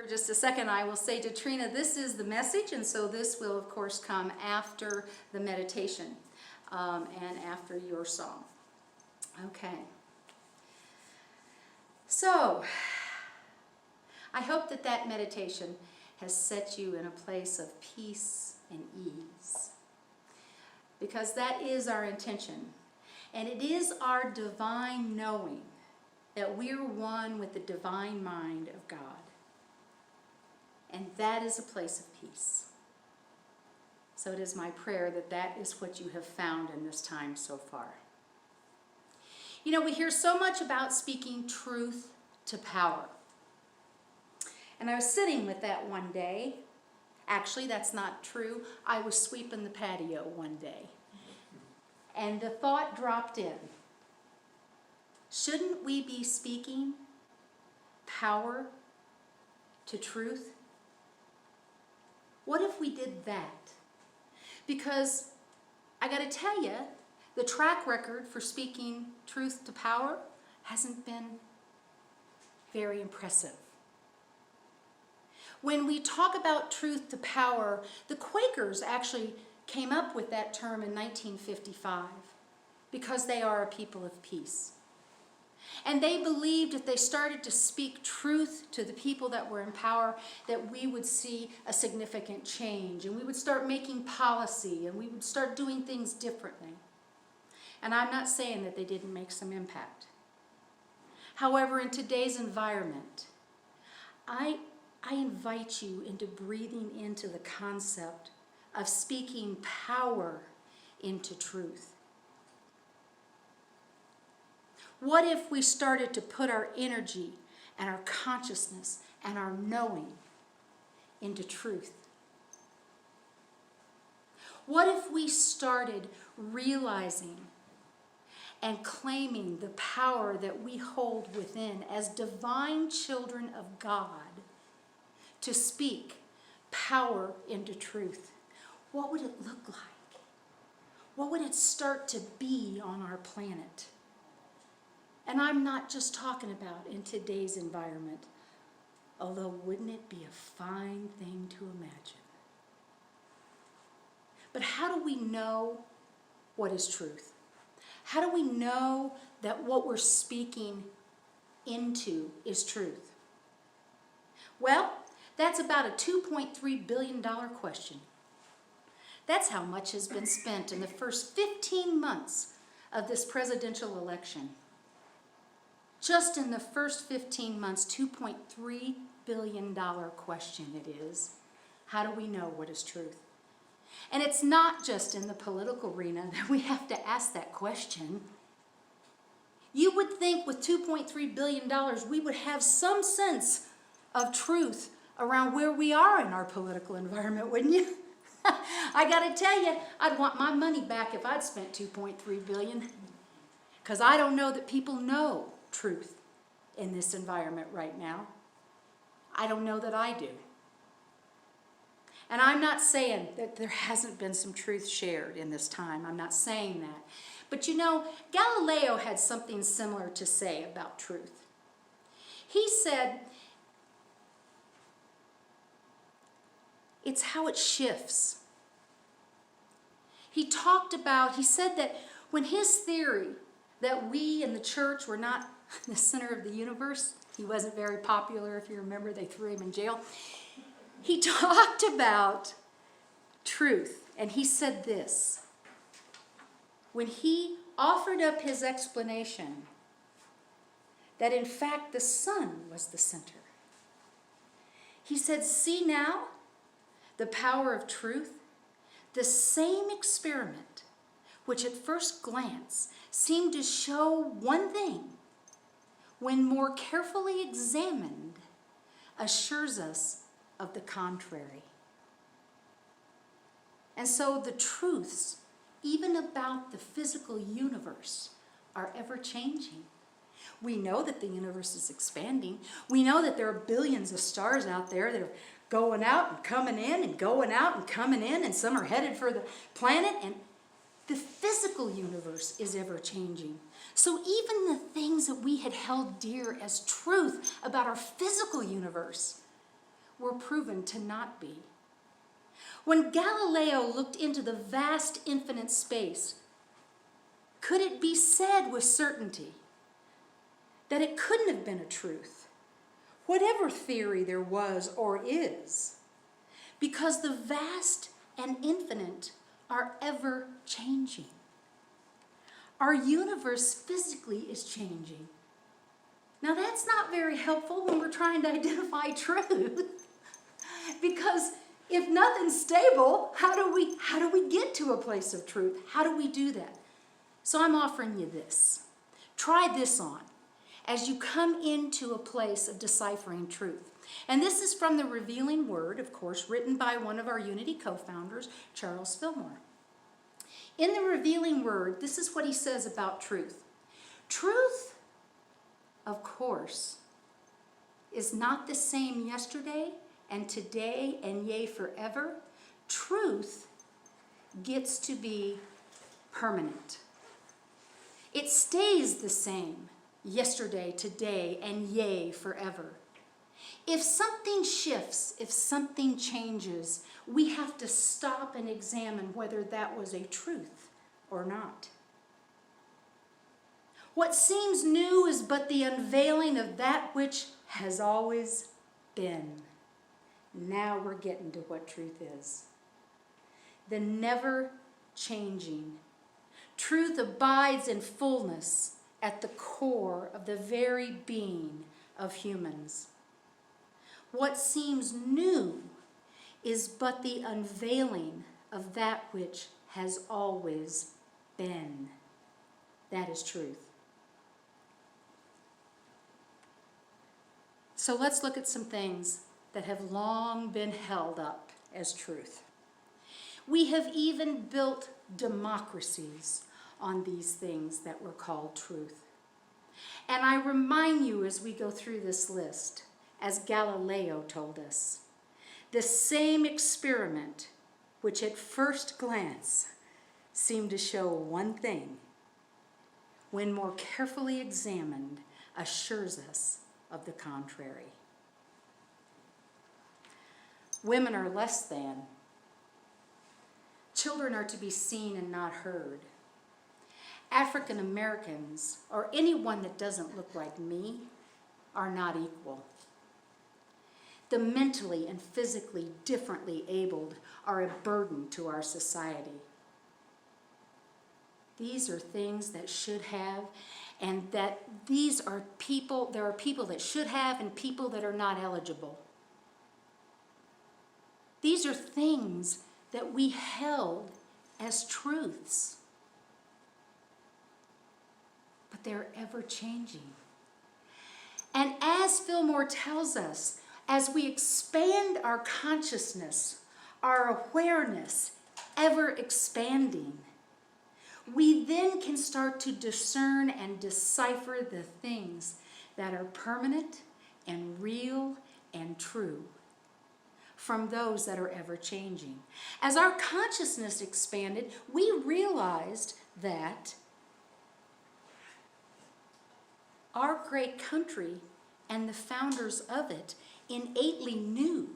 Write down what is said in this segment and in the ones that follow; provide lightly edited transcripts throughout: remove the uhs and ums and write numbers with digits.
for just a second, I will say to Trina, this is the message, and so this will, of course, come after the meditation and after your song. Okay. So, I hope that that meditation has set you in a place of peace and ease, because that is our intention, and it is our divine knowing that we're one with the divine mind of God, and that is a place of peace. So it is my prayer that that is what you have found in this time so far. You know, we hear so much about speaking truth to power. And I was sitting with that one day. Actually, that's not true. I was sweeping the patio one day. And the thought dropped in. Shouldn't we be speaking power to truth? What if we did that? Because I got to tell you, the track record for speaking truth to power hasn't been very impressive. When we talk about truth to power, the Quakers actually came up with that term in 1955 because they are a people of peace. And they believed if they started to speak truth to the people that were in power, that we would see a significant change, and we would start making policy, and we would start doing things differently. And I'm not saying that they didn't make some impact. However, in today's environment, I invite you into breathing into the concept of speaking power into truth. What if we started to put our energy and our consciousness and our knowing into truth? What if we started realizing and claiming the power that we hold within as divine children of God to speak power into truth? What would it look like? What would it start to be on our planet? And I'm not just talking about in today's environment, although wouldn't it be a fine thing to imagine? But how do we know what is truth? How do we know that what we're speaking into is truth? Well, that's about a $2.3 billion question. That's how much has been spent in the first 15 months of this presidential election. Just in the first 15 months, $2.3 billion question it is. How do we know what is truth? And it's not just in the political arena that we have to ask that question. You would think with $2.3 billion we would have some sense of truth around where we are in our political environment, wouldn't you? I got to tell you, I'd want my money back if I'd spent $2.3 billion, because I don't know that people know truth in this environment right now. I don't know that I do. And I'm not saying that there hasn't been some truth shared in this time. I'm not saying that. But you know, Galileo had something similar to say about truth. He said, it's how it shifts. He said that when his theory that we in the church were not the center of the universe, he wasn't very popular, if you remember, they threw him in jail. He talked about truth, and he said this. When he offered up his explanation that in fact the sun was the center, he said, see now the power of truth? The same experiment, which at first glance seemed to show one thing, when more carefully examined, assures us of the contrary. And so the truths, even about the physical universe, are ever changing. We know that the universe is expanding. We know that there are billions of stars out there that are going out and coming in and going out and coming in, and some are headed for the planet, and the physical universe is ever changing. So even the things that we had held dear as truth about our physical universe proven to not be. When Galileo looked into the vast infinite space, could it be said with certainty that it couldn't have been a truth, whatever theory there was or is, because the vast and infinite are ever changing? Our universe physically is changing. Now that's not very helpful when we're trying to identify truth, because if nothing's stable, how do we get to a place of truth? How do we do that? So I'm offering you this. Try this on as you come into a place of deciphering truth. And this is from the Revealing Word, of course, written by one of our Unity co-founders, Charles Fillmore. In the Revealing Word, this is what he says about truth. Truth, of course, is not the same yesterday and today and yea forever. Truth gets to be permanent. It stays the same yesterday, today, and yea forever. If something shifts, if something changes, we have to stop and examine whether that was a truth or not. What seems new is but the unveiling of that which has always been. Now we're getting to what truth is. The never changing. Truth abides in fullness at the core of the very being of humans. What seems new is but the unveiling of that which has always been. That is truth. So let's look at some things that have long been held up as truth. We have even built democracies on these things that were called truth. And I remind you as we go through this list, as Galileo told us, the same experiment which at first glance seemed to show one thing, when more carefully examined, assures us of the contrary. Women are less than. Children are to be seen and not heard. African Americans, or anyone that doesn't look like me, are not equal. The mentally and physically differently abled are a burden to our society. These are things that should have, and that these are people, there are people that should have and people that are not eligible. These are things that we held as truths, but they're ever changing. And as Fillmore tells us, as we expand our consciousness, our awareness ever expanding, we then can start to discern and decipher the things that are permanent and real and true from those that are ever changing. As our consciousness expanded, we realized that our great country and the founders of it innately knew.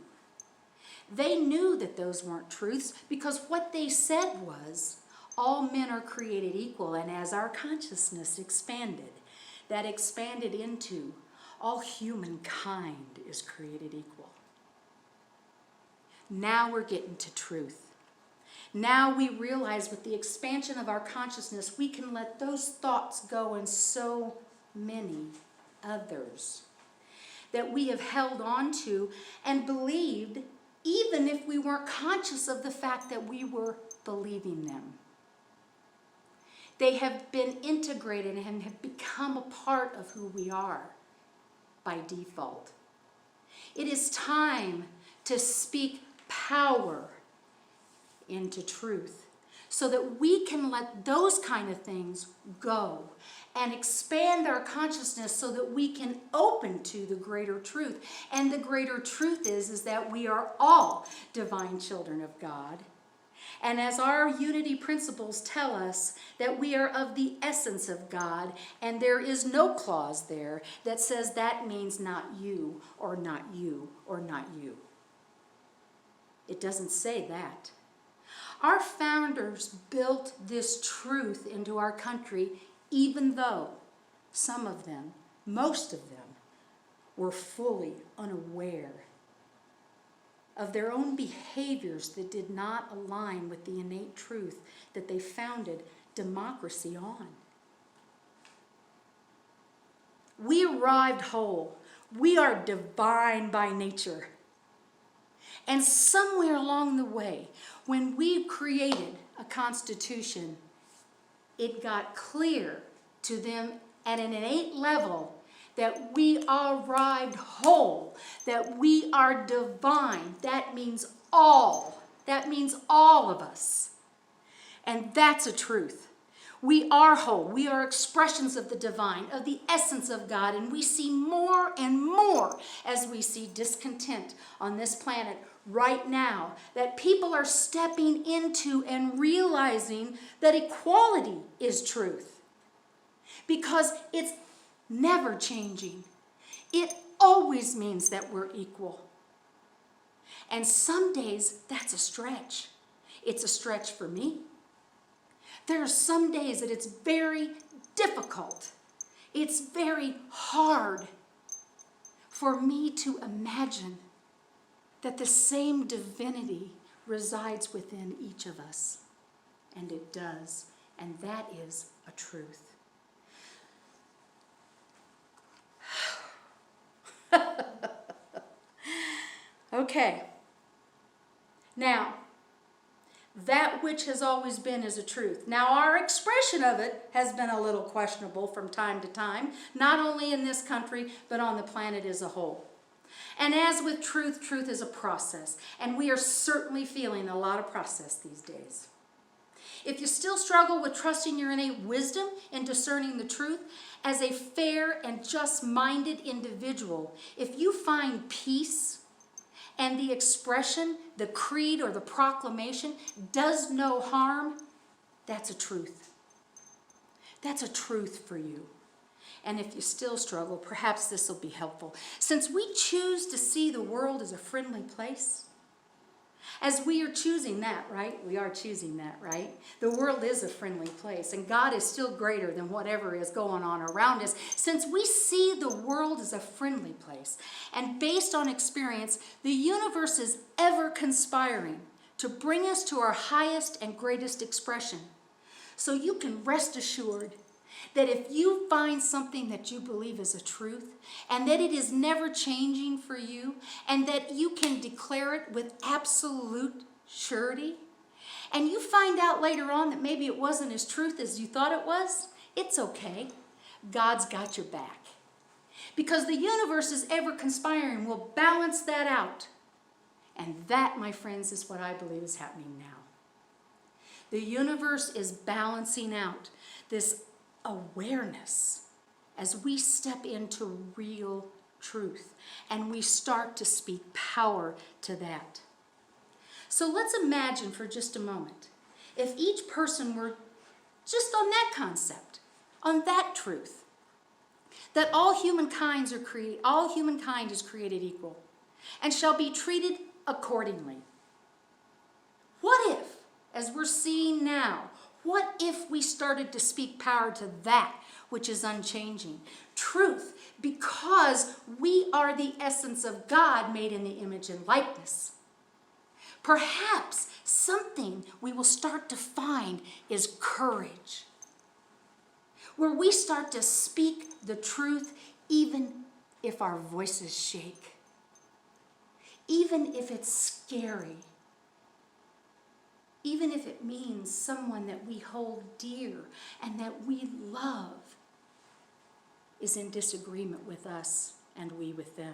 They knew that those weren't truths, because what they said was, all men are created equal. And as our consciousness expanded, that expanded into all humankind is created equal. Now we're getting to truth. Now we realize with the expansion of our consciousness, we can let those thoughts go in so many others that we have held on to and believed, even if we weren't conscious of the fact that we were believing them. They have been integrated and have become a part of who we are by default. It is time to speak power into truth so that we can let those kind of things go and expand our consciousness so that we can open to the greater truth. And the greater truth is that we are all divine children of God. And as our unity principles tell us that we are of the essence of God, and there is no clause there that says that means not you or not you or not you. It doesn't say that. Our founders built this truth into our country, even though some of them, most of them, were fully unaware of their own behaviors that did not align with the innate truth that they founded democracy on. We arrived whole. We are divine by nature. And somewhere along the way, when we created a constitution, it got clear to them at an innate level that we arrived whole, that we are divine. That means all. That means all of us. And that's a truth. We are whole. We are expressions of the divine, of the essence of God, and we see more and more as we see discontent on this planet right now, that people are stepping into and realizing that equality is truth. Because it's never changing. It always means that we're equal. And some days that's a stretch. It's a stretch for me. There are some days that it's very difficult. It's very hard for me to imagine that the same divinity resides within each of us. And it does. And that is a truth. Okay. Now, that which has always been is a truth. Now, our expression of it has been a little questionable from time to time, not only in this country, but on the planet as a whole. And as with truth, truth is a process, and we are certainly feeling a lot of process these days. If you still struggle with trusting your innate wisdom in discerning the truth, as a fair and just-minded individual, if you find peace and the expression, the creed, or the proclamation does no harm, that's a truth. That's a truth for you. And if you still struggle, perhaps this will be helpful. Since we choose to see the world as a friendly place, as we are choosing that, right? We are choosing that, right? The world is a friendly place, and God is still greater than whatever is going on around us. Since we see the world as a friendly place, and based on experience, the universe is ever conspiring to bring us to our highest and greatest expression. So you can rest assured that if you find something that you believe is a truth, and that it is never changing for you, and that you can declare it with absolute surety, and you find out later on that maybe it wasn't as truth as you thought it was, it's okay. God's got your back. Because the universe is ever conspiring, will balance that out. And that, my friends, is what I believe is happening now. The universe is balancing out this awareness as we step into real truth and we start to speak power to that. So let's imagine for just a moment if each person were just on that concept, on that truth, that all humankind is created equal and shall be treated accordingly. What if, as we're seeing now, what if we started to speak power to that which is unchanging? Truth, because we are the essence of God made in the image and likeness. Perhaps something we will start to find is courage, where we start to speak the truth even if our voices shake, even if it's scary, even if it means someone that we hold dear and that we love is in disagreement with us and we with them.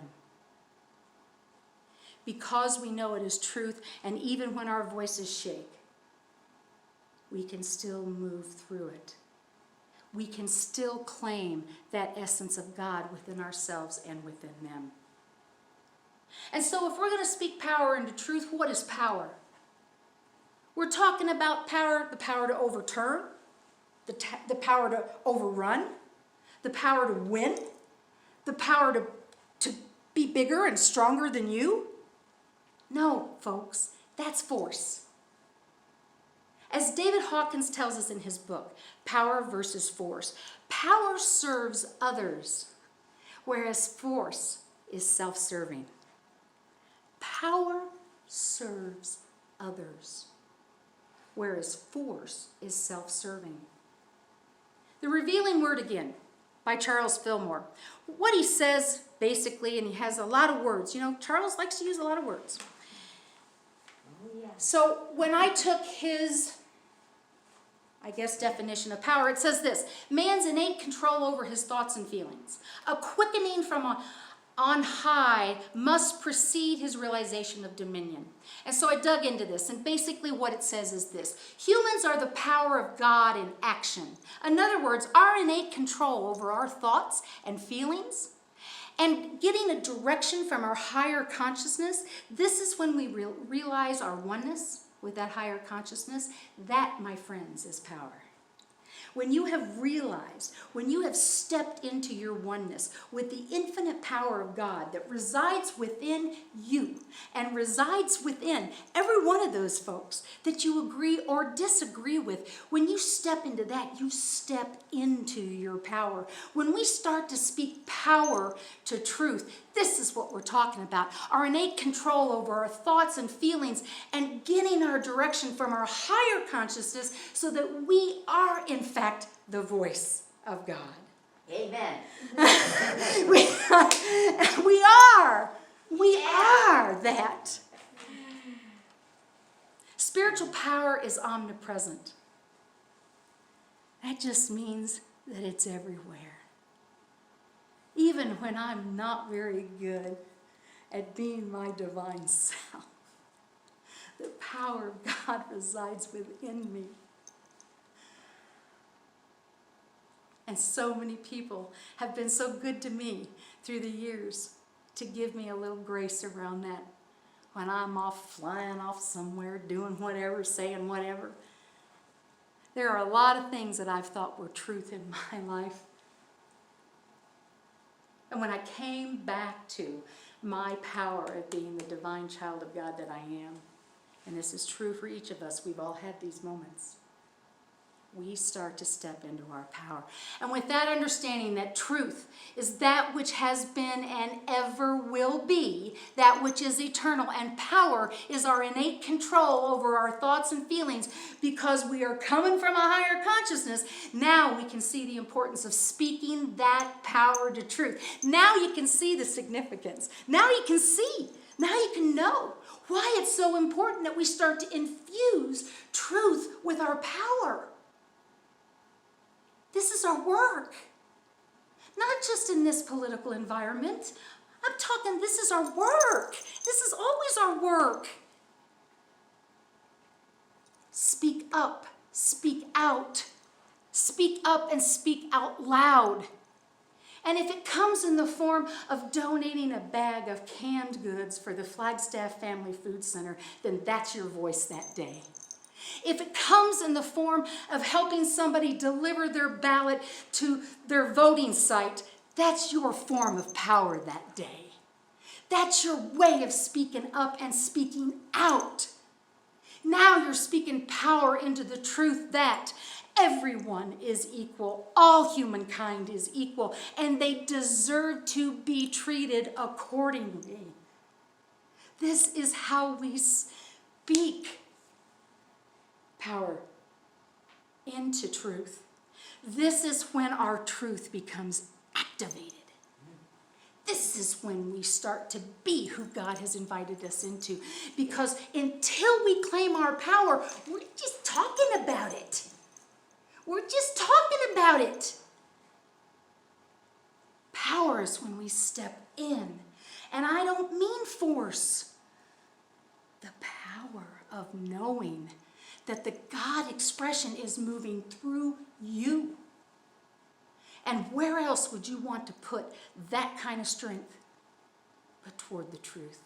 Because we know it is truth, and even when our voices shake, we can still move through it. We can still claim that essence of God within ourselves and within them. And so if we're going to speak power into truth, what is power? We're talking about power, the power to overturn, the power to overrun, the power to win, the power to be bigger and stronger than you. No, folks, That's force. As David Hawkins tells us in his book, Power versus Force, power serves others, whereas force is self-serving. Power serves others, whereas force is self-serving. The Revealing Word Again by Charles Fillmore. What he says basically, and he has a lot of words. You know, Charles likes to use a lot of words. So when I took his, definition of power, it says this: man's innate control over his thoughts and feelings. A quickening from on high must precede his realization of dominion. And so I dug into this, and basically what it says is this: humans are the power of God in action. In other words, our innate control over our thoughts and feelings, and getting a direction from our higher consciousness, this is when we realize our oneness with that higher consciousness. That, my friends, is power. When you have realized, when you have stepped into your oneness with the infinite power of God that resides within you and resides within every one of those folks that you agree or disagree with, when you step into that, you step into your power. When we start to speak power to truth, this is what we're talking about. Our innate control over our thoughts and feelings and getting our direction from our higher consciousness so that we are, in fact, the voice of God. Amen. we are that. Spiritual power is omnipresent. That just means that it's everywhere. Even when I'm not very good at being my divine self, the power of God resides within me. And so many people have been so good to me through the years to give me a little grace around that. When I'm off flying off somewhere, doing whatever, saying whatever. There are a lot of things that I've thought were truth in my life. And when I came back to my power of being the divine child of God that I am, and this is true for each of us, we've all had these moments, we start to step into our power. And with that understanding that truth is that which has been and ever will be, that which is eternal, and power is our innate control over our thoughts and feelings because we are coming from a higher consciousness, now we can see the importance of speaking that power to truth. Now you can see the significance. Now you can see. Now you can know why it's so important that we start to infuse truth with our power. This is our work. Not just in this political environment. I'm talking, this is our work. This is always our work. Speak up, speak out. Speak up and speak out loud. And if it comes in the form of donating a bag of canned goods for the Flagstaff Family Food Center, then that's your voice that day. If it comes in the form of helping somebody deliver their ballot to their voting site, that's your form of power that day. That's your way of speaking up and speaking out. Now you're speaking power into the truth that everyone is equal, all humankind is equal, and they deserve to be treated accordingly. This is how we speak power into truth. This is when our truth becomes activated. This is when we start to be who God has invited us into. Because until we claim our power, we're just talking about it. We're just talking about it. Power is when we step in. And I don't mean force. The power of knowing that the God expression is moving through you. And where else would you want to put that kind of strength but toward the truth?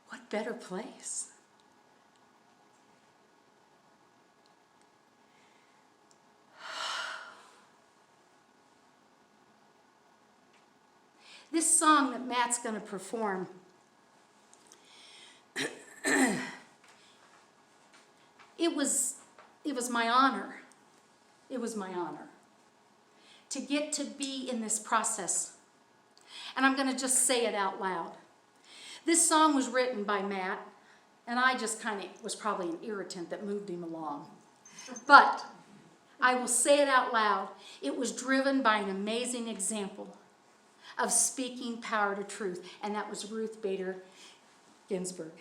What better place? This song that Matt's going to perform it was my honor. It was my honor to get to be in this process. And I'm going to just say it out loud. This song was written by Matt, and I just kind of was probably an irritant that moved him along. But I will say it out loud. It was driven by an amazing example of speaking power to truth, and that was Ruth Bader Ginsburg.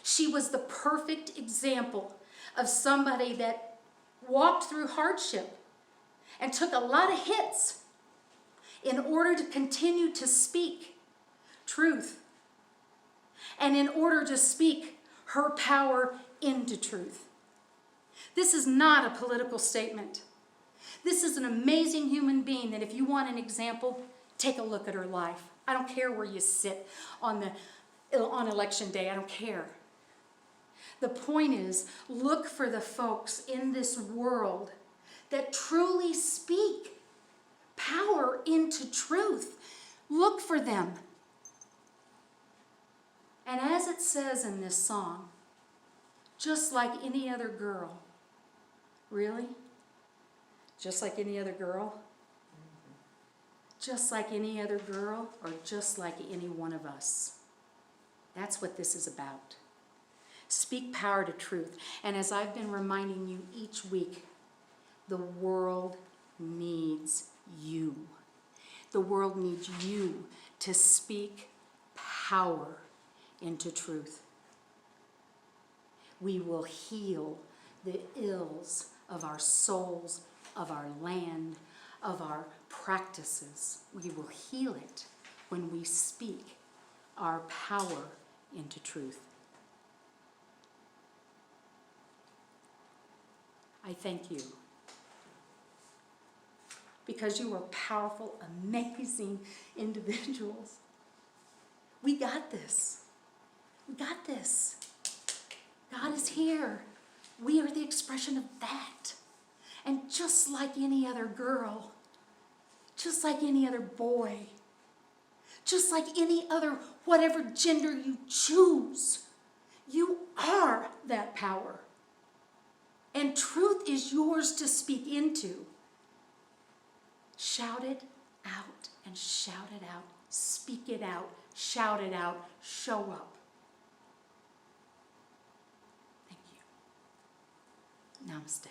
She was the perfect example of somebody that walked through hardship and took a lot of hits in order to continue to speak truth and in order to speak her power into truth. This is not a political statement. This is an amazing human being that if you want an example, take a look at her life. I don't care where you sit on election day. I don't care. The point is, look for the folks in this world that truly speak power into truth. Look for them. And as it says in this song, just like any other girl. Really? Just like any other girl? Just like any other girl, or just like any one of us? That's what this is about. Speak power to truth. And as I've been reminding you each week, the world needs you. The world needs you to speak power into truth. We will heal the ills of our souls, of our land, of our practices. We will heal it when we speak our power into truth. I thank you because you are powerful, amazing individuals. We got this. We got this. God is here. We are the expression of that. And just like any other girl, just like any other boy, just like any other, whatever gender you choose, you are that power. And truth is yours to speak into. Shout it out and shout it out. Speak it out. Shout it out. Show up. Thank you. Namaste.